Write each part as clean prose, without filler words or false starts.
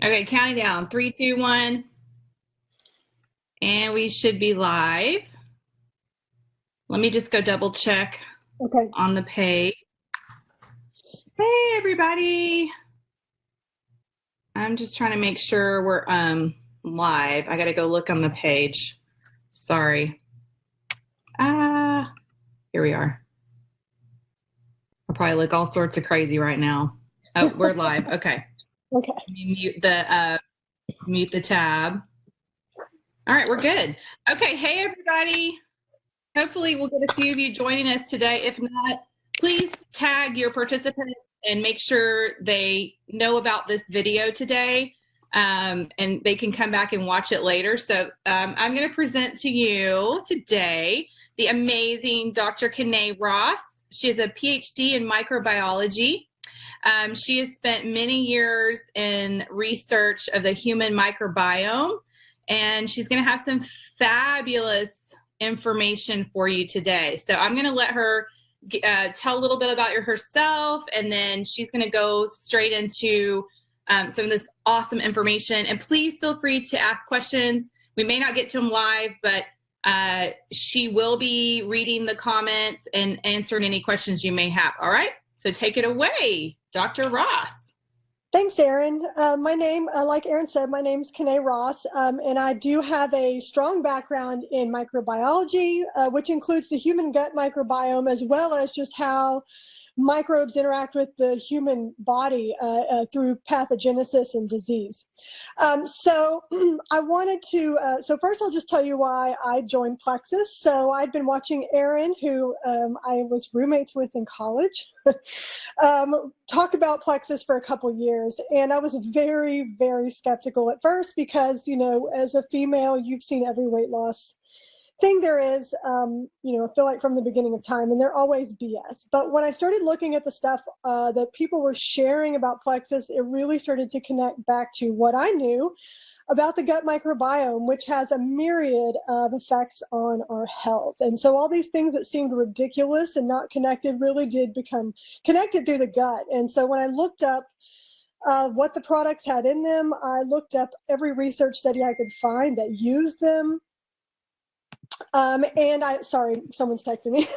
Okay, counting down. 3, 2, 1. And we should be live. Let me just go double check on the page. Hey, everybody. I'm just trying to make sure we're live. I got to go look on the page. Sorry. Here we are. I'll probably look all sorts of crazy right now. Oh, we're live. Okay. Okay. Mute the tab. All right, we're good. Okay, hey everybody. Hopefully we'll get a few of you joining us today. If not, please tag your participants and make sure they know about this video today, and they can come back and watch it later. So I'm going to present to you today the amazing Dr. Cana Ross. She has a PhD in microbiology. She has spent many years in research of the human microbiome, and she's going to have some fabulous information for you today. So I'm going to let her tell a little bit about herself, and then she's going to go straight into some of this awesome information. And please feel free to ask questions. We may not get to them live, but she will be reading the comments and answering any questions you may have. All right? So take it away, Dr. Ross. Thanks, Erin. My name, like Erin said, my name is Cana Ross, and I do have a strong background in microbiology, which includes the human gut microbiome, as well as just how microbes interact with the human body through pathogenesis and disease. So I wanted to, so first I'll just tell you why I joined Plexus. So I'd been watching Erin, who I was roommates with in college, talk about Plexus for a couple years. And I was very, very skeptical at first because, you know, as a female, you've seen every weight loss thing there is, you know, I feel like from the beginning of time, and they're always BS. But when I started looking at the stuff that people were sharing about Plexus, it really started to connect back to what I knew about the gut microbiome, which has a myriad of effects on our health. And so all these things that seemed ridiculous and not connected really did become connected through the gut. And so when I looked up what the products had in them, I looked up every research study I could find that used them. And sorry, someone's texting me.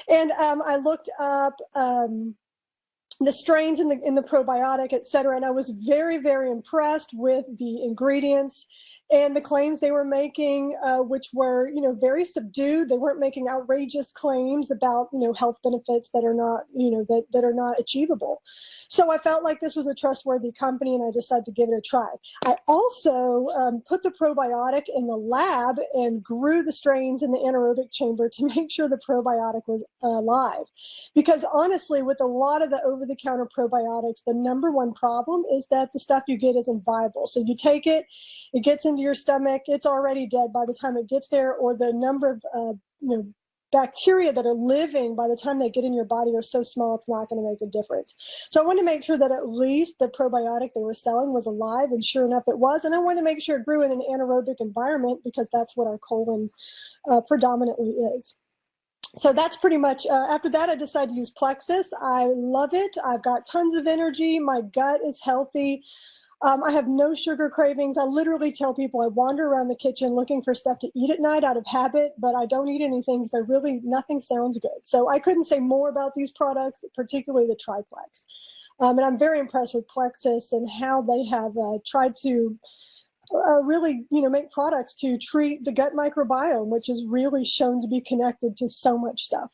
And I looked up the strains in the probiotic, et cetera, and I was very, very impressed with the ingredients and the claims they were making, which were, you know, very subdued. They weren't making outrageous claims about, you know, health benefits that are not, you know, that are not achievable. So I felt like this was a trustworthy company, and I decided to give it a try. I also put the probiotic in the lab and grew the strains in the anaerobic chamber to make sure the probiotic was alive. Because honestly, with a lot of the over-the-counter probiotics, the number one problem is that the stuff you get isn't viable. So you take it, it gets into your stomach, it's already dead by the time it gets there, or the number of you know, bacteria that are living by the time they get in your body are so small it's not going to make a difference. So I wanted to make sure that at least the probiotic they were selling was alive, and sure enough it was. And I wanted to make sure it grew in an anaerobic environment because that's what our colon predominantly is. So that's pretty much, after that I decided to use Plexus. I love it. I've got tons of energy. My gut is healthy. I have no sugar cravings. I literally tell people I wander around the kitchen looking for stuff to eat at night out of habit, but I don't eat anything because nothing sounds good. So I couldn't say more about these products, particularly the triplex. And I'm very impressed with Plexus and how they have tried to really, you know, make products to treat the gut microbiome, which is really shown to be connected to so much stuff.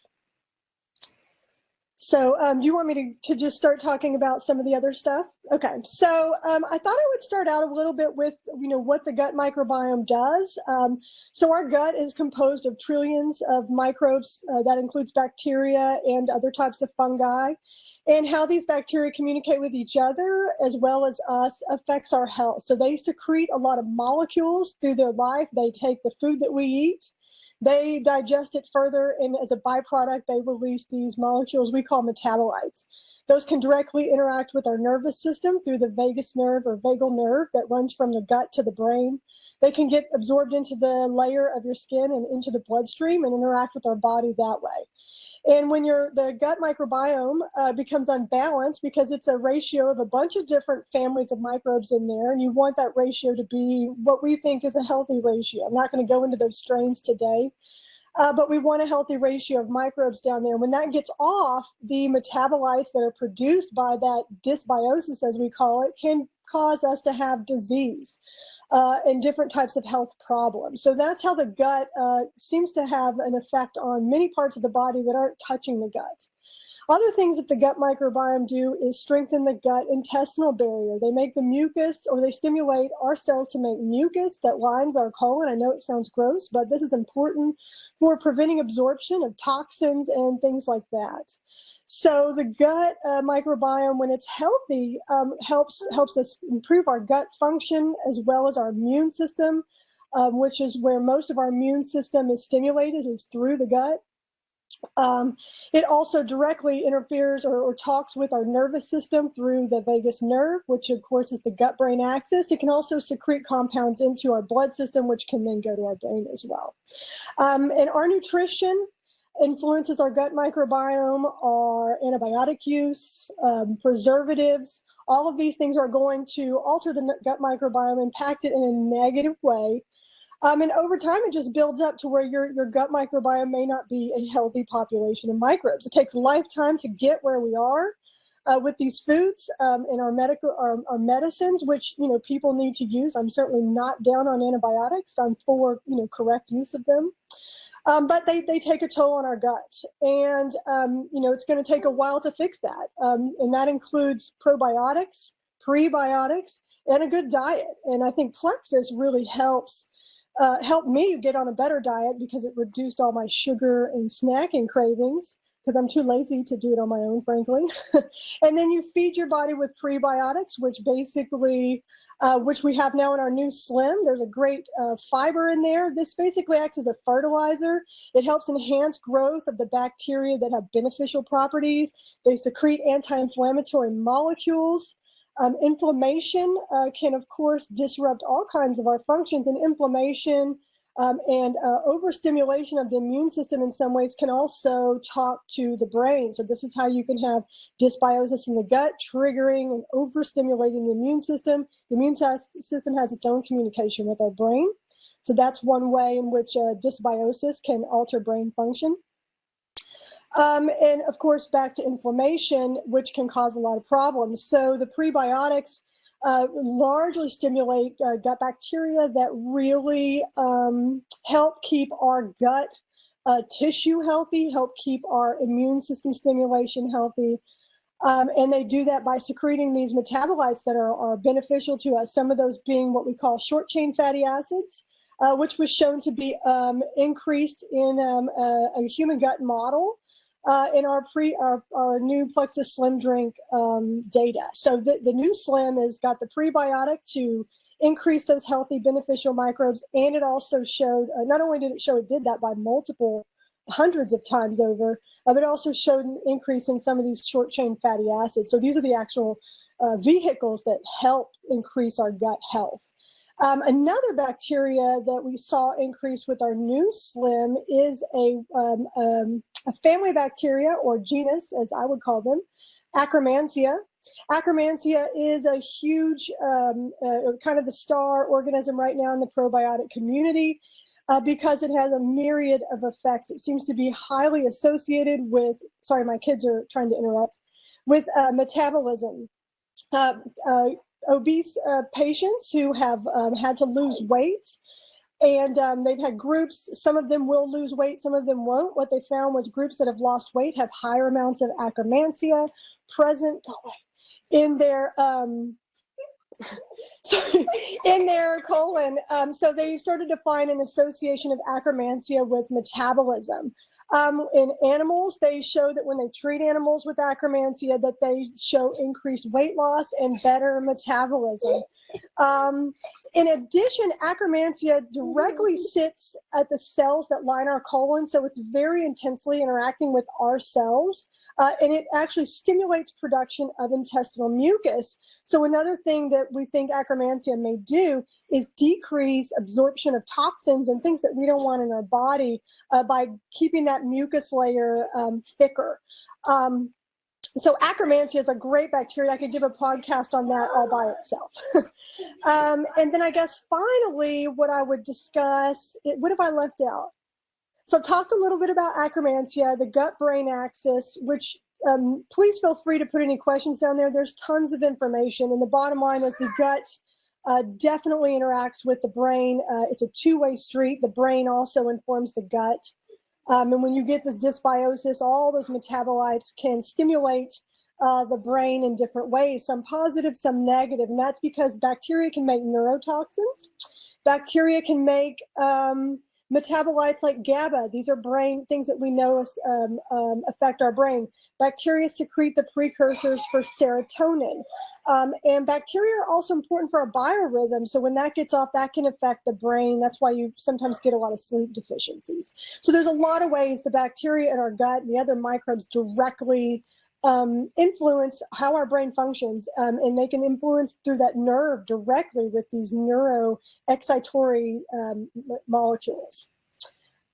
So do you want me to just start talking about some of the other stuff? Okay, so I thought I would start out a little bit with, you know, what the gut microbiome does. So our gut is composed of trillions of microbes. That includes bacteria and other types of fungi. And how these bacteria communicate with each other as well as us affects our health. So they secrete a lot of molecules through their life. They take the food that we eat, they digest it further, and as a byproduct, they release these molecules we call metabolites. Those can directly interact with our nervous system through the vagus nerve or vagal nerve that runs from the gut to the brain. They can get absorbed into the layer of your skin and into the bloodstream and interact with our body that way. And when the gut microbiome becomes unbalanced because it's a ratio of a bunch of different families of microbes in there, and you want that ratio to be what we think is a healthy ratio. I'm not going to go into those strains today, but we want a healthy ratio of microbes down there. When that gets off, the metabolites that are produced by that dysbiosis, as we call it, can cause us to have disease and different types of health problems. So that's how the gut seems to have an effect on many parts of the body that aren't touching the gut. Other things that the gut microbiome do is strengthen the gut intestinal barrier. They make the mucus, or they stimulate our cells to make mucus that lines our colon. I know it sounds gross, but this is important for preventing absorption of toxins and things like that. So the gut microbiome, when it's healthy, helps us improve our gut function as well as our immune system, which is where most of our immune system is stimulated, is through the gut. It also directly interferes or talks with our nervous system through the vagus nerve, which of course is the gut-brain axis. It can also secrete compounds into our blood system, which can then go to our brain as well. And our nutrition influences our gut microbiome, our antibiotic use, preservatives. All of these things are going to alter the gut microbiome, impact it in a negative way. And over time, it just builds up to where your gut microbiome may not be a healthy population of microbes. It takes a lifetime to get where we are with these foods and our medicines, which people need to use. I'm certainly not down on antibiotics. I'm for correct use of them. But they take a toll on our gut, and it's going to take a while to fix that. And that includes probiotics, prebiotics, and a good diet. And I think Plexus really helped me get on a better diet because it reduced all my sugar and snacking cravings, because I'm too lazy to do it on my own, frankly. And then you feed your body with prebiotics, which basically, which we have now in our new Slim. There's a great fiber in there. This basically acts as a fertilizer. It helps enhance growth of the bacteria that have beneficial properties. They secrete anti-inflammatory molecules. Inflammation can, of course, disrupt all kinds of our functions, and inflammation and overstimulation of the immune system in some ways can also talk to the brain. So this is how you can have dysbiosis in the gut, triggering and overstimulating the immune system. The immune system has its own communication with our brain. So that's one way in which dysbiosis can alter brain function. And of course, back to inflammation, which can cause a lot of problems. So the prebiotics largely stimulate gut bacteria that really help keep our gut tissue healthy, help keep our immune system stimulation healthy. And they do that by secreting these metabolites that are beneficial to us, some of those being what we call short-chain fatty acids, which was shown to be increased in a human gut model. In our new Plexus Slim Drink data. So the new Slim has got the prebiotic to increase those healthy beneficial microbes, and it also showed, not only did it show it did that by multiple hundreds of times over, but it also showed an increase in some of these short chain fatty acids. So these are the actual vehicles that help increase our gut health. Another bacteria that we saw increase with our new Slim is a family of bacteria, or genus, as I would call them, Akkermansia. Akkermansia is a huge, kind of the star organism right now in the probiotic community because it has a myriad of effects. It seems to be highly associated with, sorry, my kids are trying to interrupt, with metabolism. Obese patients who have had to lose weight, and they've had groups, some of them will lose weight, some of them won't. What they found was groups that have lost weight have higher amounts of Akkermansia present in their in their colon. So they started to find an association of Akkermansia with metabolism. In animals, they show that when they treat animals with Akkermansia, that they show increased weight loss and better metabolism. In addition, Akkermansia directly sits at the cells that line our colon, so it's very intensely interacting with our cells, and it actually stimulates production of intestinal mucus. So another thing that we think Akkermansia may do is decrease absorption of toxins and things that we don't want in our body by keeping that that mucus layer thicker. So Akkermansia is a great bacteria. I could give a podcast on that all by itself. And then I guess finally what I would discuss, what have I left out? So I've talked a little bit about Akkermansia, the gut-brain axis, which please feel free to put any questions down there. There's tons of information. And the bottom line is the gut definitely interacts with the brain. It's a two-way street. The brain also informs the gut. And when you get this dysbiosis, all those metabolites can stimulate the brain in different ways, some positive, some negative. And that's because bacteria can make neurotoxins. Bacteria can make metabolites like GABA. These are brain things that we know affect our brain. Bacteria secrete the precursors for serotonin. And bacteria are also important for our biorhythm. So when that gets off, that can affect the brain. That's why you sometimes get a lot of sleep deficiencies. So there's a lot of ways the bacteria in our gut and the other microbes directly influence how our brain functions. And they can influence through that nerve directly with these neuroexcitatory molecules.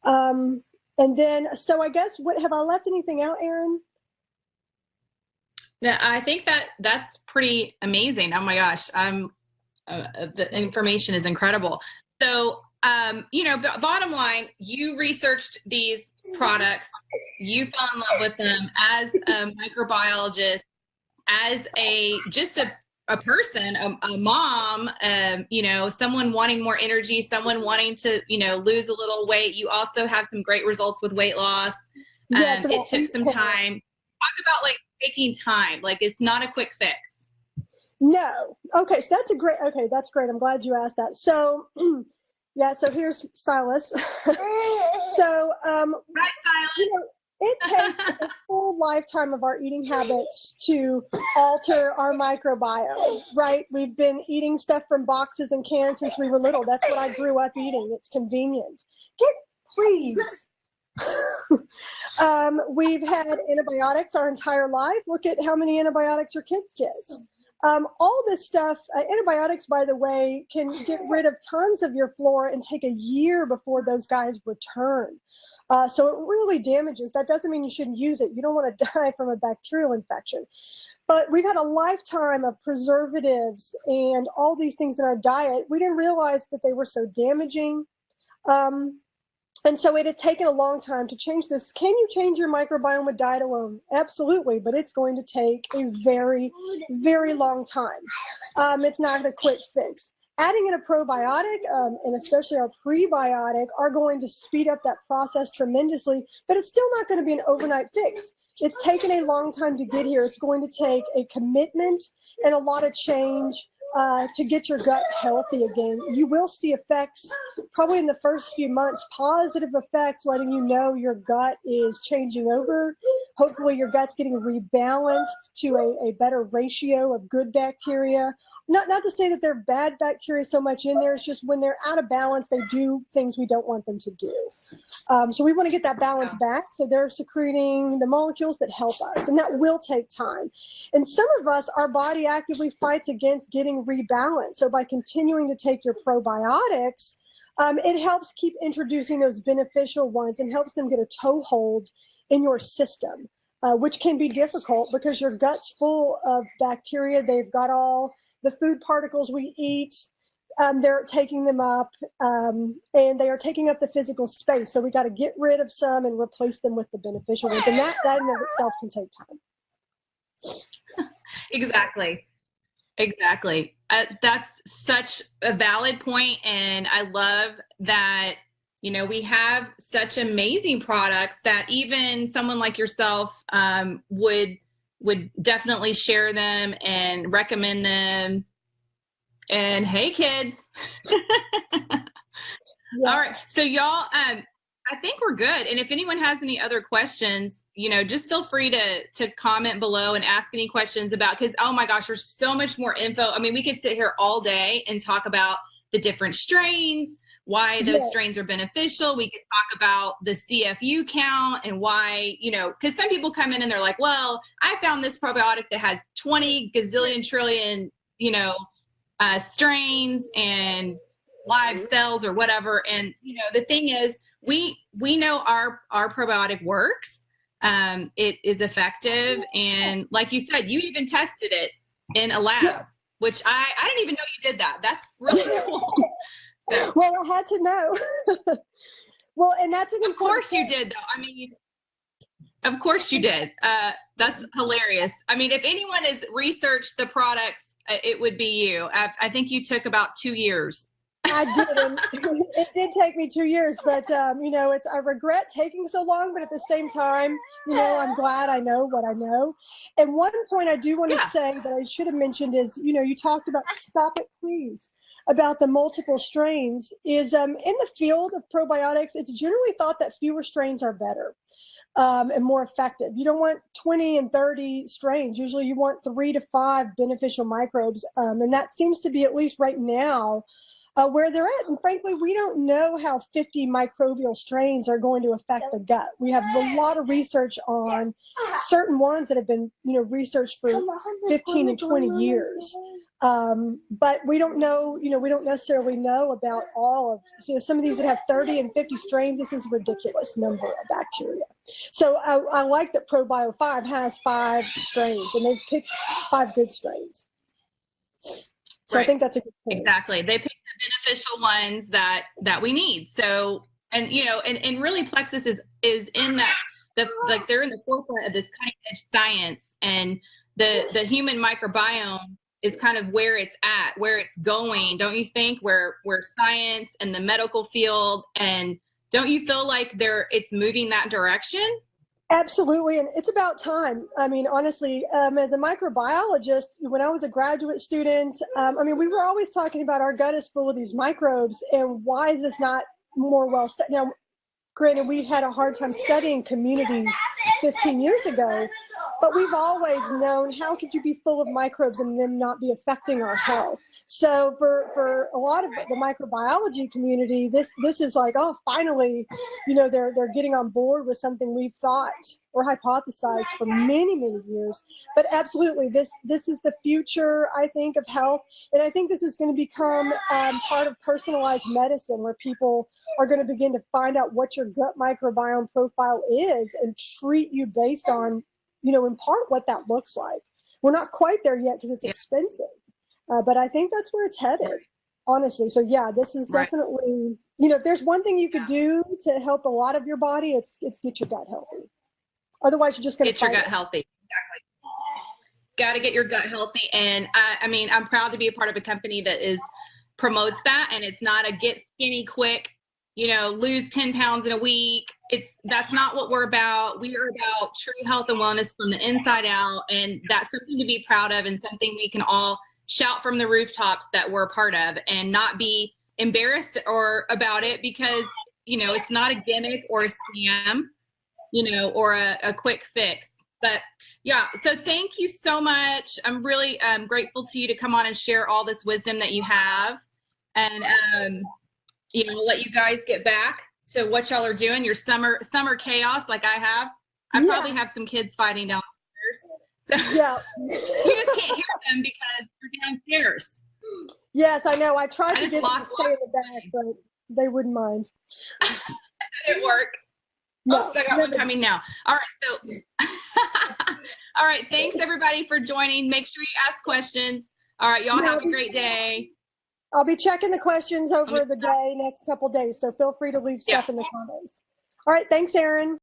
And then, so I guess, have I left anything out, Erin? No, I think that's pretty amazing. Oh my gosh, the information is incredible. So, bottom line, you researched these products, you fell in love with them as a microbiologist, as a person, a mom, someone wanting more energy, someone wanting to, lose a little weight. You also have some great results with weight loss. Yes, it took some time. Talk about like taking time. Like it's not a quick fix. No. Okay. So that's great. I'm glad you asked that. So, yeah. So here's Silas. So, Hi, Silas. It takes a full lifetime of our eating habits to alter our microbiome, right? We've been eating stuff from boxes and cans since we were little. That's what I grew up eating. It's convenient. Please. We've had antibiotics our entire life. Look at how many antibiotics your kids get. All this stuff, antibiotics, by the way, can get rid of tons of your flora and take a year before those guys return. So it really damages. That doesn't mean you shouldn't use it. You don't want to die from a bacterial infection. But we've had a lifetime of preservatives and all these things in our diet. We didn't realize that they were so damaging. And so it has taken a long time to change this. Can you change your microbiome with diet alone? Absolutely, but it's going to take a very, very long time. It's not a quick fix. Adding in a probiotic, and especially our prebiotic, are going to speed up that process tremendously, but it's still not going to be an overnight fix. It's taken a long time to get here. It's going to take a commitment and a lot of change to get your gut healthy again. You will see effects probably in the first few months, positive effects letting you know your gut is changing over. Hopefully your gut's getting rebalanced to a better ratio of good bacteria. Not to say that they're bad bacteria so much in there. It's just when they're out of balance, they do things we don't want them to do. So we want to get that balance back. So they're secreting the molecules that help us, and that will take time. And some of us, our body actively fights against getting rebalanced. So by continuing to take your probiotics, it helps keep introducing those beneficial ones and helps them get a toehold in your system, which can be difficult because your gut's full of bacteria. They've got all the food particles we eat, they're taking them up, and they are taking up the physical space. So we got to get rid of some and replace them with the beneficial ones. And that in and of itself can take time. Exactly. That's such a valid point, and I love that, we have such amazing products that even someone like yourself would definitely share them and recommend them. And hey, kids. Yeah. All right. So y'all, I think we're good. And if anyone has any other questions, just feel free to comment below and ask any questions because, oh my gosh, there's so much more info. I mean, we could sit here all day and talk about the different strains, why those strains are beneficial. We could talk about the CFU count and why, because some people come in and they're like, well, I found this probiotic that has 20 gazillion trillion, strains and live cells or whatever. And, the thing is, we know our probiotic works. It is effective, and like you said, you even tested it in a lab, Yeah. which I didn't even know you did that. That's really cool. So, Well, I had to know. Well, and that's an of important course you did, though. I mean, of course you did. That's hilarious. I mean, if anyone has researched the products, it would be you. I think you took about 2 years. I did, and it did take me 2 years, but you know, I regret taking so long, but at the same time, you know, I'm glad I know what I know. And one point I do want to say that I should have mentioned is, you know, you talked about, stop it, please, about the multiple strains. Is in the field of probiotics, it's generally thought that fewer strains are better. And more effective. You don't want 20 and 30 strains. Usually you want 3 to 5 beneficial microbes. And that seems to be, at least right now, where they're at. And frankly, we don't know how 50 microbial strains are going to affect the gut. We have a lot of research on certain ones that have been, you know, researched for 15 and 20 years. But we don't know, you know, we don't necessarily know about all of, you know, some of these that have 30 and 50 strains. This is a ridiculous number of bacteria. So I like that ProBio 5 has 5 strains, and they've picked 5 good strains. So Right. I think that's a good point. Exactly. They picked the beneficial ones that we need. So, and you know, and really Plexus is in that, like they're in the forefront of this cutting edge science, and the human microbiome is kind of where it's at, where it's going, don't you think? Where science and the medical field, and don't you feel like it's moving that direction? Absolutely, and it's about time. I mean, honestly, as a microbiologist, when I was a graduate student, I mean, we were always talking about our gut is full of these microbes, and why is this not more well studied? Now, granted, we had a hard time studying communities 15 years ago, but we've always known, how could you be full of microbes and them not be affecting our health? So for a lot of the microbiology community, this is like, oh, finally, you know, they're getting on board with something we've thought or hypothesized for many, many years. But absolutely, this is the future, I think, of health. And I think this is going to become part of personalized medicine, where people are going to begin to find out what your gut microbiome profile is and treat you based on, you know, in part what that looks like. We're not quite there yet because it's expensive, but I think that's where it's headed, honestly. So yeah, this is definitely, you know, if there's one thing you could do to help a lot of your body, it's get your gut healthy. Otherwise, you're just going to get your gut healthy. Exactly. Got to get your gut healthy. And I mean, I'm proud to be a part of a company that promotes that, and it's not a get skinny quick, you know, lose 10 pounds in a week. That's not what we're about. We are about true health and wellness from the inside out. And that's something to be proud of, and something we can all shout from the rooftops that we're a part of, and not be embarrassed about it, because, you know, it's not a gimmick or a scam, you know, or a quick fix. But yeah, so thank you so much. I'm really grateful to you to come on and share all this wisdom that you have. And, you know, let you guys get back to what y'all are doing, your summer chaos like I have. I probably have some kids fighting downstairs. So yeah. You just can't hear them because they're downstairs. Yes, I know. I tried to get them to stay in the back, but they wouldn't mind. It didn't work. No, I got one coming now. All right, so all right, thanks everybody for joining. Make sure you ask questions. All right, y'all have a great day. I'll be checking the questions over the next couple days, so feel free to leave stuff in the comments. All right, thanks, Erin.